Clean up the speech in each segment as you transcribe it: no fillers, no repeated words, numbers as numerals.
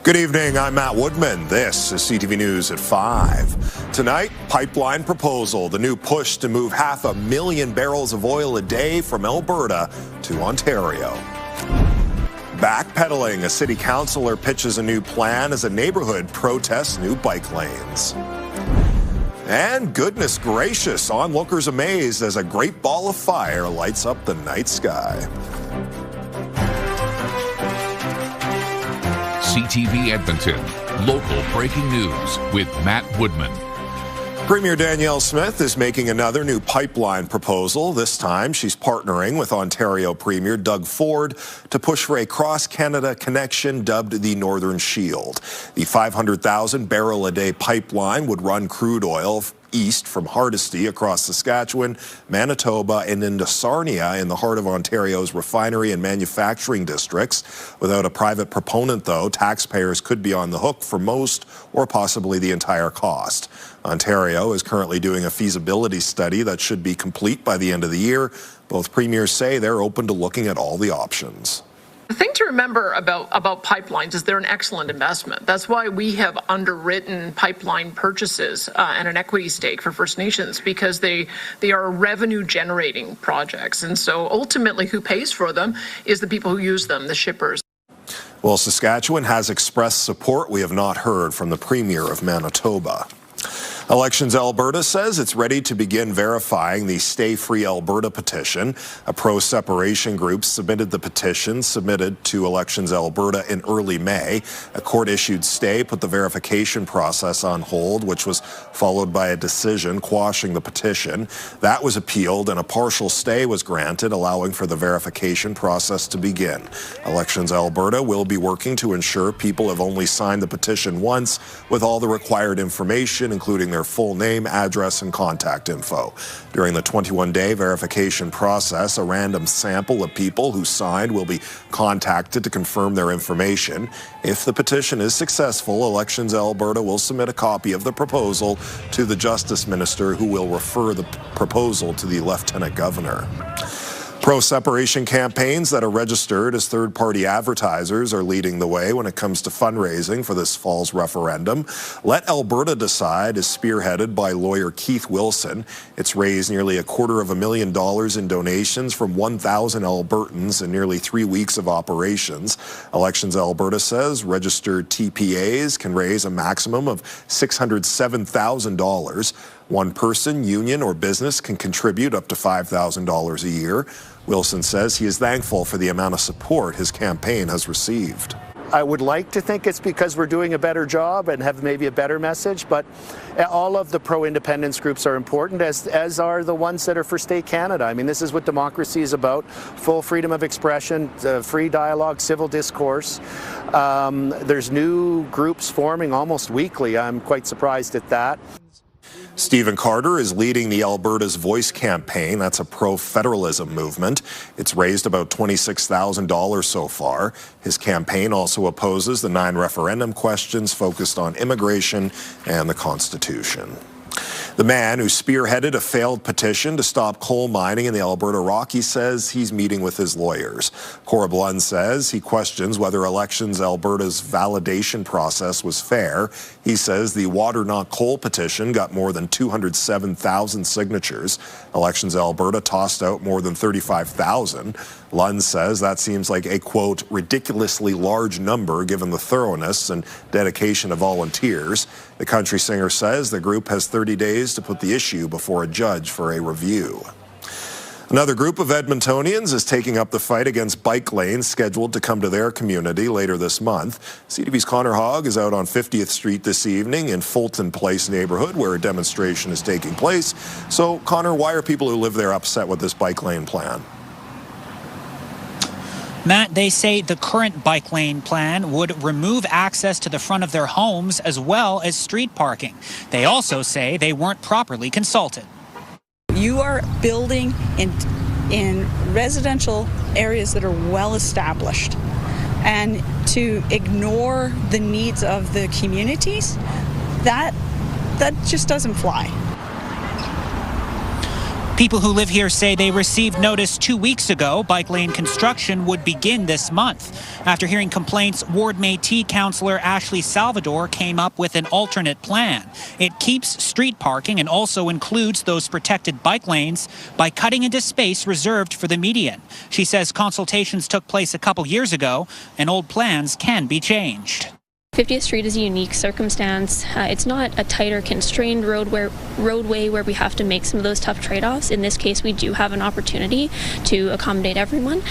Good evening, I'm Matt Woodman. This is CTV News at 5. Tonight, pipeline proposal, the new push to move 500,000 barrels of oil a day from Alberta to Ontario. Backpedaling, a city councillor pitches a new plan as a neighborhood protests new bike lanes. And goodness gracious, onlookers amazed as a great ball of fire lights up the night sky. CTV Edmonton, local breaking news with Matt Woodman. Premier Danielle Smith is making another new pipeline proposal. This time, she's partnering with Ontario Premier Doug Ford to push for a cross-Canada connection dubbed the Northern Shield. The 500,000 barrel a day pipeline would run crude oil east from Hardisty across Saskatchewan, Manitoba, and into Sarnia in the heart of Ontario's refinery and manufacturing districts. Without a private proponent, though, taxpayers could be on the hook for most or possibly the entire cost. Ontario is currently doing a feasibility study that should be complete by the end of the year. Both premiers say they're open to looking at all the options. The thing to remember about pipelines is they're an excellent investment. That's why we have underwritten pipeline purchases and an equity stake for First Nations, because they are revenue-generating projects. And so ultimately who pays for them is the people who use them, the shippers. Well, Saskatchewan has expressed support. We have not heard from the Premier of Manitoba. Elections Alberta says it's ready to begin verifying the Stay Free Alberta petition. A pro-separation group submitted the petition submitted to Elections Alberta in early May. A court-issued stay put the verification process on hold, which was followed by a decision quashing the petition. That was appealed, and a partial stay was granted, allowing for the verification process to begin. Elections Alberta will be working to ensure people have only signed the petition once with all the required information, including their full name, address, and contact info. During the 21-day verification process, a random sample of people who signed will be contacted to confirm their information. If the petition is successful, Elections Alberta will submit a copy of the proposal to the Justice Minister, who will refer the proposal to the Lieutenant Governor. Pro-separation campaigns that are registered as third-party advertisers are leading the way when it comes to fundraising for this fall's referendum. Let Alberta Decide is spearheaded by lawyer Keith Wilson. It's raised nearly $250,000 in donations from 1,000 Albertans in nearly 3 weeks of operations. Elections Alberta says registered TPAs can raise a maximum of $607,000. One person, union, or business can contribute up to $5,000 a year. Wilson says he is thankful for the amount of support his campaign has received. I would like to think it's because we're doing a better job and have maybe a better message, but all of the pro-independence groups are important, as are the ones that are for Stay Canada. I mean, this is what democracy is about: full freedom of expression, free dialogue, civil discourse. There's new groups forming almost weekly. I'm quite surprised at that. Stephen Carter is leading the Alberta's Voice campaign. That's a pro-federalism movement. It's raised about $26,000 so far. His campaign also opposes the 9 referendum questions focused on immigration and the Constitution. The man who spearheaded a failed petition to stop coal mining in the Alberta Rockies says he's meeting with his lawyers. Cora Blund says he questions whether Elections Alberta's validation process was fair. He says the Water Not Coal petition got more than 207,000 signatures. Elections Alberta tossed out more than 35,000. Lund says that seems like a, quote, ridiculously large number given the thoroughness and dedication of volunteers. The country singer says the group has 30 days to put the issue before a judge for a review. Another group of Edmontonians is taking up the fight against bike lanes scheduled to come to their community later this month. CTV's Connor Hogg is out on 50th Street this evening in Fulton Place neighborhood where a demonstration is taking place. So, Connor, why are people who live there upset with this bike lane plan? Matt, they say the current bike lane plan would remove access to the front of their homes as well as street parking. They also say they weren't properly consulted. You are building in residential areas that are well established, and to ignore the needs of the communities, that just doesn't fly. People who live here say they received notice 2 weeks ago bike lane construction would begin this month. After hearing complaints, Ward Métis councillor Ashley Salvador came up with an alternate plan. It keeps street parking and also includes those protected bike lanes by cutting into space reserved for the median. She says consultations took place a couple years ago and old plans can be changed. 50th Street is a unique circumstance. It's not a tight or constrained roadway where we have to make some of those tough trade-offs. In this case, we do have an opportunity to accommodate everyone.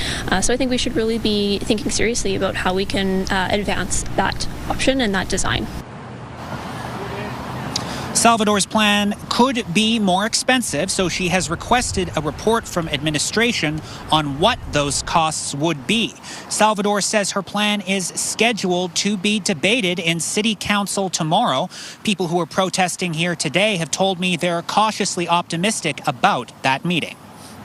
So I think we should really be thinking seriously about how we can advance that option and that design. Salvador's plan could be more expensive, so she has requested a report from administration on what those costs would be. Salvador says her plan is scheduled to be debated in City Council tomorrow. People who are protesting here today have told me they're cautiously optimistic about that meeting.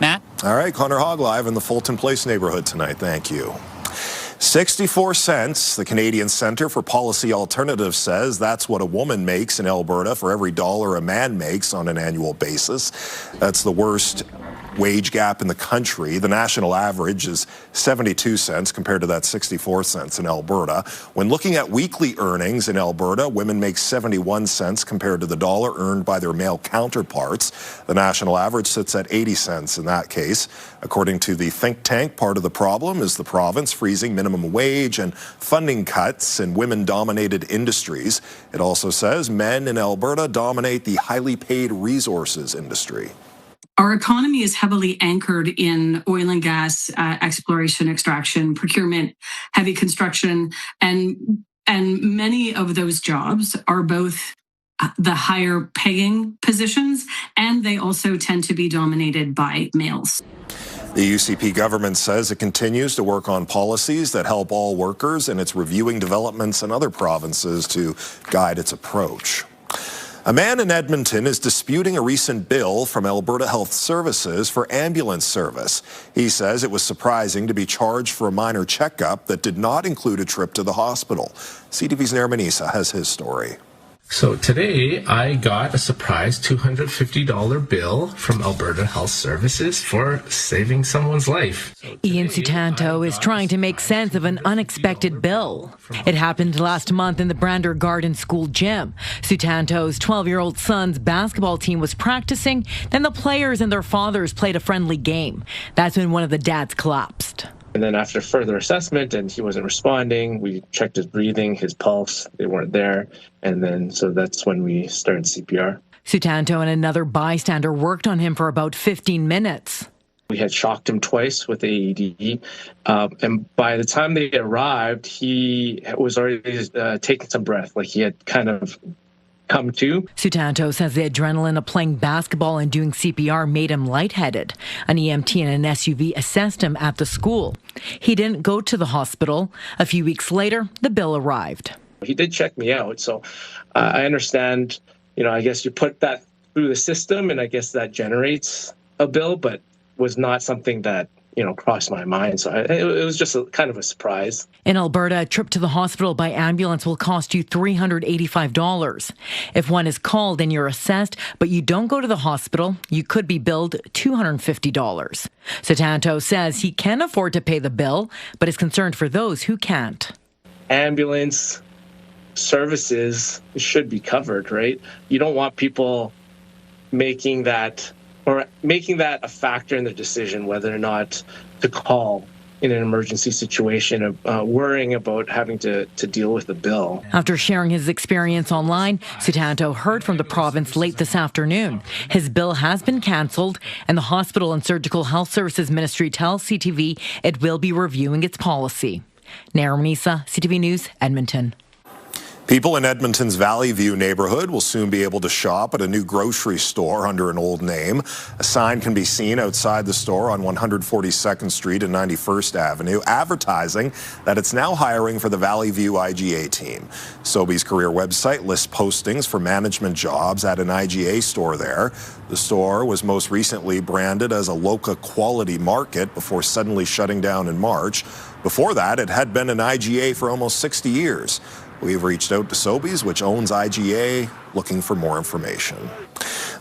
Matt? All right, Connor Hogg live in the Fulton Place neighborhood tonight. Thank you. 64 cents, the Canadian Centre for Policy Alternatives says that's what a woman makes in Alberta for every dollar a man makes on an annual basis. That's the worst wage gap in the country. The national average is 72 cents compared to that 64 cents in Alberta. When looking at weekly earnings in Alberta, women make 71 cents compared to the dollar earned by their male counterparts. The national average sits at 80 cents in that case. According to the think tank, part of the problem is the province freezing minimum wage and funding cuts in women-dominated industries. It also says men in Alberta dominate the highly paid resources industry. Our economy is heavily anchored in oil and gas exploration, extraction, procurement, heavy construction, and many of those jobs are both the higher paying positions, and they also tend to be dominated by males. The UCP government says it continues to work on policies that help all workers, and it's reviewing developments in other provinces to guide its approach. A man in Edmonton is disputing a recent bill from Alberta Health Services for ambulance service. He says it was surprising to be charged for a minor checkup that did not include a trip to the hospital. CTV's Nair Manisa has his story. So today I got a surprise $250 bill from Alberta Health Services for saving someone's life. Ian Sutanto is trying to make sense of an unexpected bill. It happened last month in the Brander Garden School gym. Sutanto's 12-year-old son's basketball team was practicing, then the players and their fathers played a friendly game. That's when one of the dads collapsed. And then after further assessment and he wasn't responding, we checked his breathing, his pulse, they weren't there. And then so that's when we started CPR. Sutanto and another bystander worked on him for about 15 minutes. We had shocked him twice with AED. And by the time they arrived, he was already taking some breath, like he had kind of come to. Sutanto says the adrenaline of playing basketball and doing CPR made him lightheaded. An EMT and an SUV assessed him at the school. He didn't go to the hospital. A few weeks later, the bill arrived. He did check me out, so I understand, I guess you put that through the system and I guess that generates a bill, but was not something that crossed my mind. So it was just kind of a surprise. In Alberta, a trip to the hospital by ambulance will cost you $385. If one is called and you're assessed, but you don't go to the hospital, you could be billed $250. Sutanto says he can afford to pay the bill, but is concerned for those who can't. Ambulance services should be covered, right? You don't want people making that a factor in the decision whether or not to call in an emergency situation, worrying about having to deal with the bill. After sharing his experience online, Sutanto heard from the province late this afternoon. His bill has been cancelled, and the Hospital and Surgical Health Services Ministry tells CTV it will be reviewing its policy. Nair Manisa, CTV News, Edmonton. People in Edmonton's Valley View neighborhood will soon be able to shop at a new grocery store under an old name. A sign can be seen outside the store on 142nd Street and 91st Avenue, advertising that it's now hiring for the Valley View IGA team. Sobeys career website lists postings for management jobs at an IGA store there. The store was most recently branded as a local quality market before suddenly shutting down in March. Before that, it had been an IGA for almost 60 years. We've reached out to Sobeys, which owns IGA, looking for more information.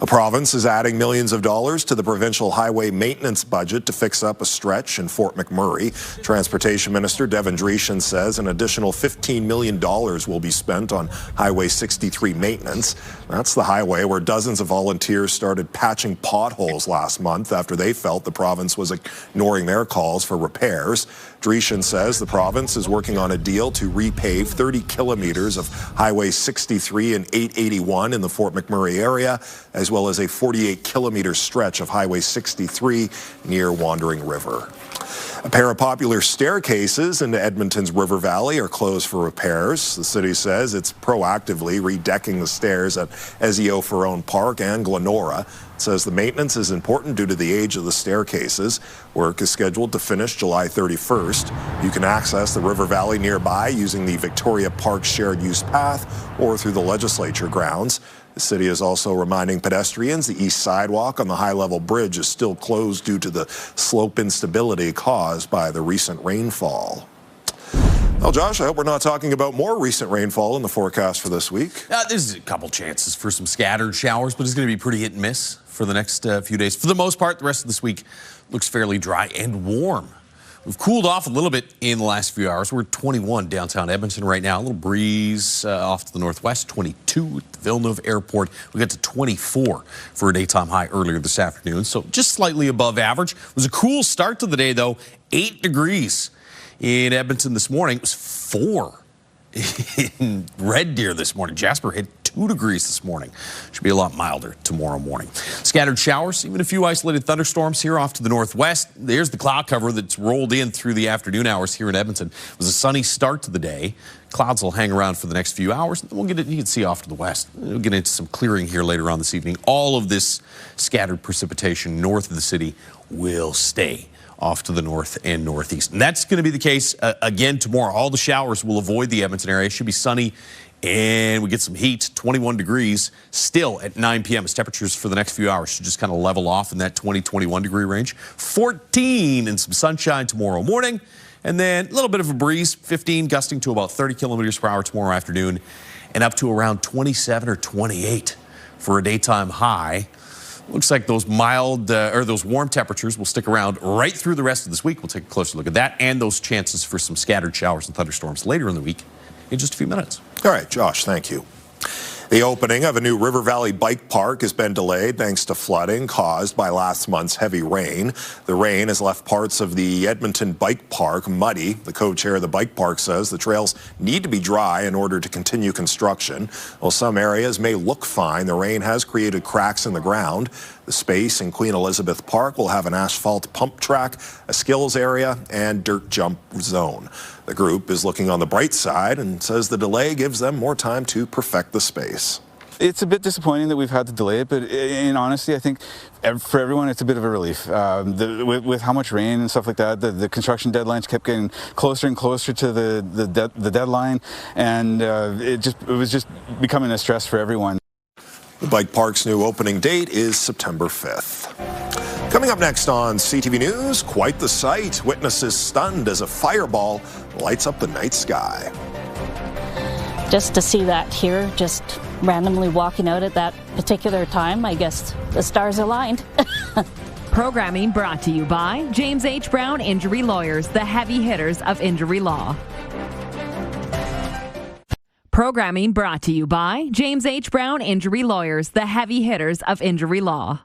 The province is adding millions of dollars to the provincial highway maintenance budget to fix up a stretch in Fort McMurray. Transportation Minister Devin Dreeshen says an additional $15 million will be spent on Highway 63 maintenance. That's the highway where dozens of volunteers started patching potholes last month after they felt the province was ignoring their calls for repairs. Dreeshen says the province is working on a deal to repave 30 kilometers of Highway 63 and 881 in the Fort McMurray area, as well as a 48-kilometer stretch of Highway 63 near Wandering River. A pair of popular staircases into Edmonton's River Valley are closed for repairs. The city says it's proactively redecking the stairs at Ezio Ferrone Park and Glenora. It says the maintenance is important due to the age of the staircases. Work is scheduled to finish July 31st. You can access the River Valley nearby using the Victoria Park shared use path or through the legislature grounds. The city is also reminding pedestrians the east sidewalk on the high-level bridge is still closed due to the slope instability caused by the recent rainfall. Well, Josh, I hope we're not talking about more recent rainfall in the forecast for this week. There's a couple chances for some scattered showers, but it's going to be pretty hit and miss for the next few days. For the most part, the rest of this week looks fairly dry and warm. We've cooled off a little bit in the last few hours. We're at 21 downtown Edmonton right now. A little breeze off to the northwest, 22 at the Villeneuve Airport. We got to 24 for a daytime high earlier this afternoon, so just slightly above average. It was a cool start to the day, though. 8 degrees in Edmonton this morning. It was 4 in Red Deer this morning. Jasper hit 2 degrees this morning. Should be a lot milder tomorrow morning. Scattered showers, even a few isolated thunderstorms here off to the northwest. There's the cloud cover that's rolled in through the afternoon hours here in Edmonton. It was a sunny start to the day. Clouds will hang around for the next few hours. We'll get it, you can see off to the west. We'll get into some clearing here later on this evening. All of this scattered precipitation north of the city will stay off to the north and northeast. And that's going to be the case again tomorrow. All the showers will avoid the Edmonton area. It should be sunny and we get some heat, 21 degrees still at 9 p.m. as temperatures for the next few hours should just kind of level off in that 20-21 degree range. 14 and some sunshine tomorrow morning. And then a little bit of a breeze, 15 gusting to about 30 kilometers per hour tomorrow afternoon and up to around 27 or 28 for a daytime high. Looks like those mild or those warm temperatures will stick around right through the rest of this week. We'll take a closer look at that and those chances for some scattered showers and thunderstorms later in the week in just a few minutes. All right, Josh, thank you. The opening of a new River Valley bike park has been delayed thanks to flooding caused by last month's heavy rain. The rain has left parts of the Edmonton Bike Park muddy. The co-chair of the bike park says the trails need to be dry in order to continue construction. While some areas may look fine, the rain has created cracks in the ground. The space in Queen Elizabeth Park will have an asphalt pump track, a skills area, and dirt jump zone. The group is looking on the bright side and says the delay gives them more time to perfect the space. It's a bit disappointing that we've had to delay it, but in honesty, I think for everyone, it's a bit of a relief. With how much rain and stuff like that, the construction deadlines kept getting closer and closer to the deadline, and it was just becoming a stress for everyone. The bike park's new opening date is September 5th. Coming up next on CTV News, quite the sight. Witnesses stunned as a fireball lights up the night sky. Just to see that here, just randomly walking out at that particular time, I guess the stars aligned. Programming brought to you by James H. Brown Injury Lawyers, the heavy hitters of injury law. Programming brought to you by James H. Brown Injury Lawyers, the heavy hitters of injury law.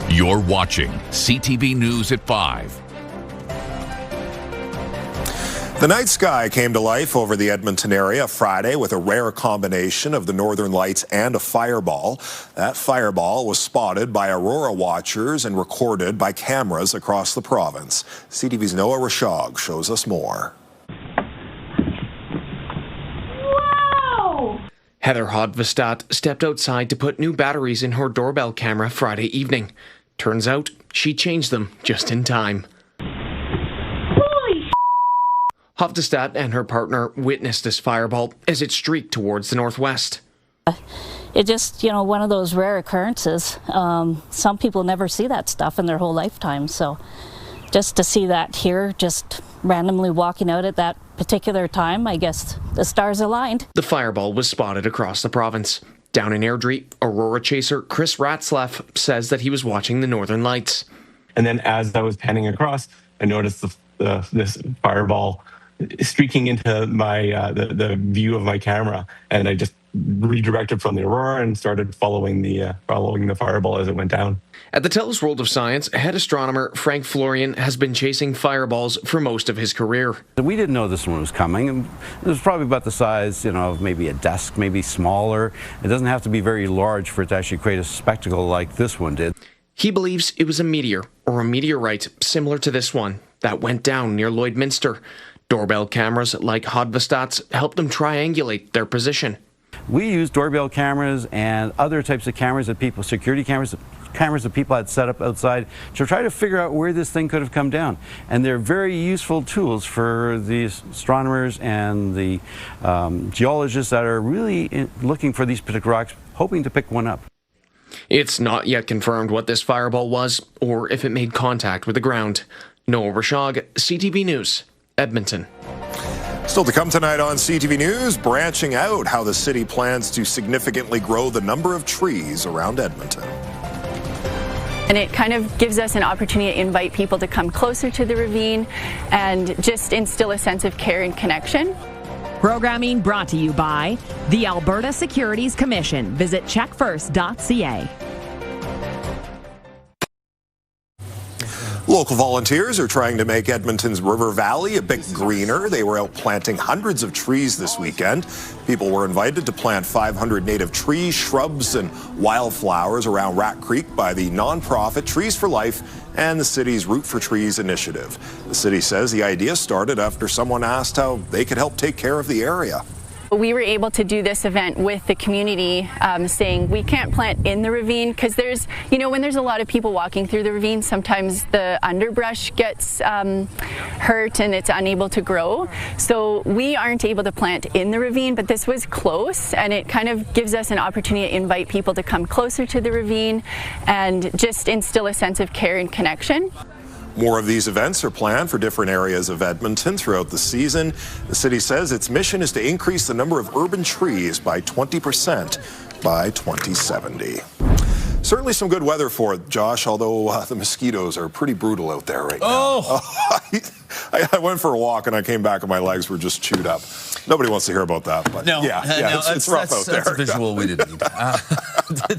You're watching CTV News at 5. The night sky came to life over the Edmonton area Friday with a rare combination of the northern lights and a fireball. That fireball was spotted by aurora watchers and recorded by cameras across the province. CTV's Noah Rashog shows us more. Wow! Heather Hodvestad stepped outside to put new batteries in her doorbell camera Friday evening. Turns out she changed them just in time. Hodvestad and her partner witnessed this fireball as it streaked towards the northwest. It just, one of those rare occurrences. Some people never see that stuff in their whole lifetime. So just to see that here, just randomly walking out at that particular time, I guess the stars aligned. The fireball was spotted across the province. Down in Airdrie, Aurora chaser Chris Ratzlaff says that he was watching the Northern Lights. And then as I was panning across, I noticed this fireball streaking into my the view of my camera, and I just redirected from the Aurora and started following the fireball as it went down. At the TELUS World of Science, head astronomer Frank Florian has been chasing fireballs for most of his career. We didn't know this one was coming. It was probably about the size, of maybe a desk, maybe smaller. It doesn't have to be very large for it to actually create a spectacle like this one did. He believes it was a meteor or a meteorite similar to this one that went down near Lloydminster. Doorbell cameras like Hodvestat's helped them triangulate their position. We use doorbell cameras and other types of cameras that security cameras that people had set up outside to try to figure out where this thing could have come down. And they're very useful tools for the astronomers and the geologists that are really looking for these particular rocks, hoping to pick one up. It's not yet confirmed what this fireball was or if it made contact with the ground. Noah Rashog, CTV News, Edmonton. Still to come tonight on CTV News, branching out how the city plans to significantly grow the number of trees around Edmonton. And it kind of gives us an opportunity to invite people to come closer to the ravine and just instill a sense of care and connection. Programming brought to you by the Alberta Securities Commission. Visit checkfirst.ca. Local volunteers are trying to make Edmonton's River Valley a bit greener. They were out planting hundreds of trees this weekend. People were invited to plant 500 native trees, shrubs, and wildflowers around Rat Creek by the nonprofit Trees for Life and the city's Root for Trees initiative. The city says the idea started after someone asked how they could help take care of the area. We were able to do this event with the community saying we can't plant in the ravine because there's, when there's a lot of people walking through the ravine, sometimes the underbrush gets hurt and it's unable to grow. So we aren't able to plant in the ravine, but this was close and it kind of gives us an opportunity to invite people to come closer to the ravine and just instill a sense of care and connection. More of these events are planned for different areas of Edmonton throughout the season. The city says its mission is to increase the number of urban trees by 20% by 2070. Certainly some good weather for it, Josh, although the mosquitoes are pretty brutal out there right now. I went for a walk and I came back and my legs were just chewed up. Nobody wants to hear about that, but it's rough out there. That's a visual we didn't need.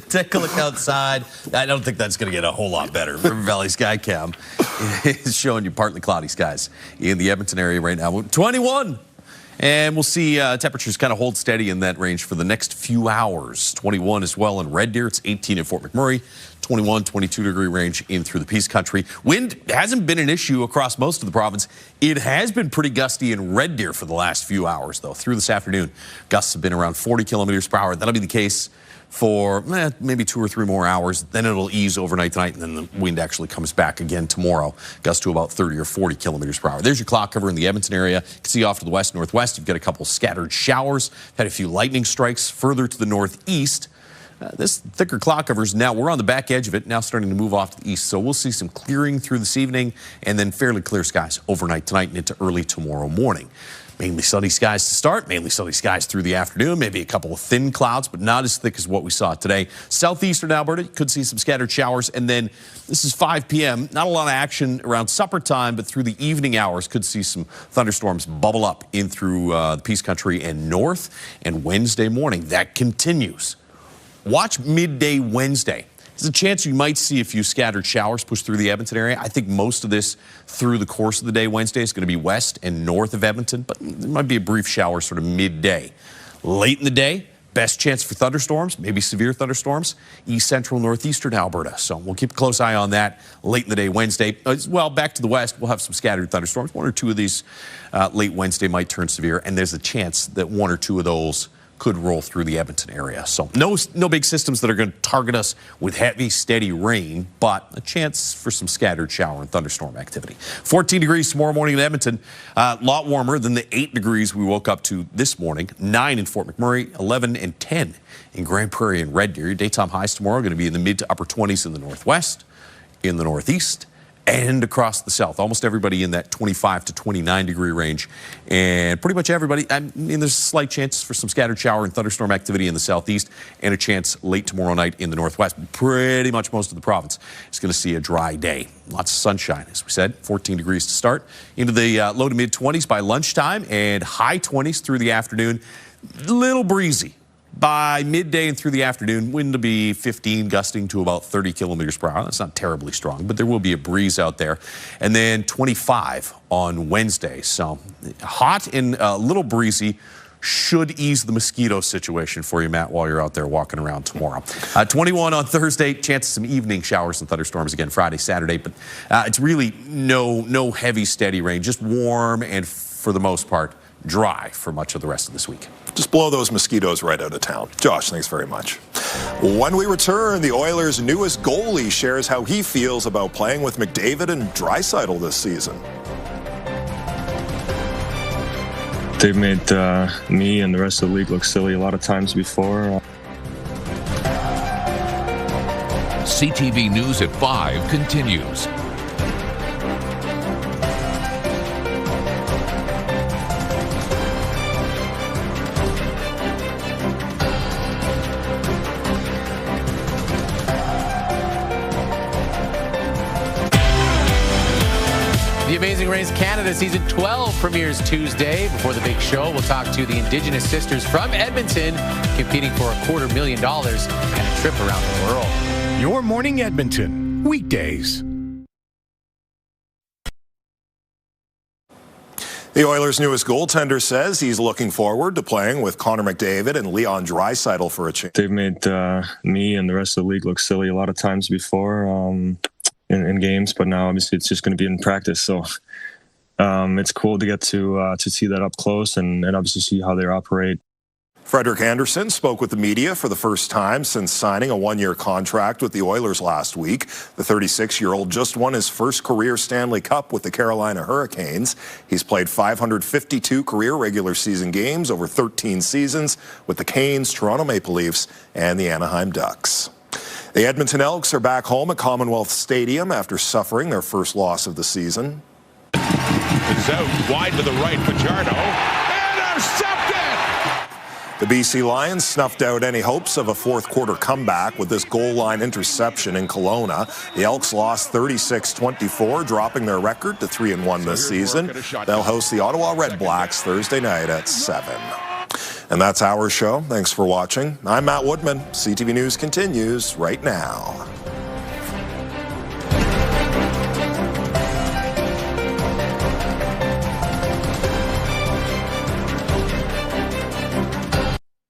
Take a look outside. I don't think that's going to get a whole lot better. River Valley Skycam is showing you partly cloudy skies in the Edmonton area right now. 21. And we'll see temperatures kind of hold steady in that range for the next few hours. 21 as well in Red Deer. It's 18 in Fort McMurray. 21, 22-degree range in through the Peace Country. Wind hasn't been an issue across most of the province. It has been pretty gusty in Red Deer for the last few hours, though. Through this afternoon, gusts have been around 40 kilometers per hour. That'll be the case for maybe 2 or 3 more hours. Then it'll ease overnight tonight, and then the wind actually comes back again tomorrow. Gusts to about 30 or 40 kilometers per hour. There's your cloud cover in the Edmonton area. You can see off to the west-northwest. You've got a couple scattered showers. Had a few lightning strikes further to the northeast. This thicker cloud cover is now, we're on the back edge of it, now starting to move off to the east. So we'll see some clearing through this evening and then fairly clear skies overnight tonight and into early tomorrow morning. Mainly sunny skies to start, mainly sunny skies through the afternoon, maybe a couple of thin clouds, but not as thick as what we saw today. Southeastern Alberta, you could see some scattered showers, and then this is 5 p.m. Not a lot of action around supper time, but through the evening hours, could see some thunderstorms bubble up in through the Peace Country and north, and Wednesday morning, that continues. Watch midday Wednesday. There's a chance you might see a few scattered showers push through the Edmonton area. I think most of this through the course of the day Wednesday is going to be west and north of Edmonton, but there might be a brief shower sort of midday. Late in the day, best chance for thunderstorms, maybe severe thunderstorms, east central, northeastern Alberta. So we'll keep a close eye on that late in the day Wednesday. As well, back to the west, we'll have some scattered thunderstorms. 1 or 2 of these late Wednesday might turn severe, and there's a chance that 1 or 2 of those could roll through the Edmonton area. So no big systems that are going to target us with heavy, steady rain, but a chance for some scattered shower and thunderstorm activity. 14 degrees tomorrow morning in Edmonton. A lot warmer than the 8 degrees we woke up to this morning. 9 in Fort McMurray, 11 and 10 in Grand Prairie and Red Deer. Your daytime highs tomorrow are going to be in the mid to upper 20s in the northwest, in the northeast, and across the south. Almost everybody in that 25 to 29 degree range. And pretty much everybody, I mean, there's a slight chance for some scattered shower and thunderstorm activity in the southeast and a chance late tomorrow night in the northwest. Pretty much most of the province is going to see a dry day. Lots of sunshine, as we said, 14 degrees to start, into the low to mid 20s by lunchtime and high 20s through the afternoon. Little breezy. By midday and through the afternoon, wind to be 15, gusting to about 30 kilometers per hour. That's not terribly strong, but there will be a breeze out there. And then 25 on Wednesday. So hot and a little breezy should ease the mosquito situation for you, Matt, while you're out there walking around tomorrow. 21 on Thursday, chance of some evening showers and thunderstorms again Friday, Saturday. But it's really no heavy, steady rain, just warm and for the most part dry for much of the rest of this week. Just blow those mosquitoes right out of town. Josh, thanks very much. When we return, the Oilers' newest goalie shares how he feels about playing with McDavid and Draisaitl this season. They've made me and the rest of the league look silly a lot of times before. CTV News at 5 continues. The Amazing Race Canada Season 12 premieres Tuesday. Before the big show, we'll talk to the Indigenous sisters from Edmonton competing for $250,000 and a trip around the world. Your Morning Edmonton, weekdays. The Oilers' newest goaltender says he's looking forward to playing with Connor McDavid and Leon Draisaitl for a change. They've made me and the rest of the league look silly a lot of times before. In games, but now obviously it's just going to be in practice. So it's cool to get to see that up close and obviously see how they operate. Frederik Andersen spoke with the media for the first time since signing a one-year contract with the Oilers last week. The 36-year-old just won his first career Stanley Cup with the Carolina Hurricanes. He's played 552 career regular season games over 13 seasons with the Canes, Toronto Maple Leafs, and the Anaheim Ducks. The Edmonton Elks are back home at Commonwealth Stadium after suffering their first loss of the season. It's out wide to the right, Fajardo. Intercepted! The BC Lions snuffed out any hopes of a fourth quarter comeback with this goal line interception in Kelowna. The Elks lost 36-24, dropping their record to 3-1 this season. They'll host the Ottawa Red Blacks Thursday night at 7. And that's our show. Thanks for watching. I'm Matt Woodman. CTV News continues right now.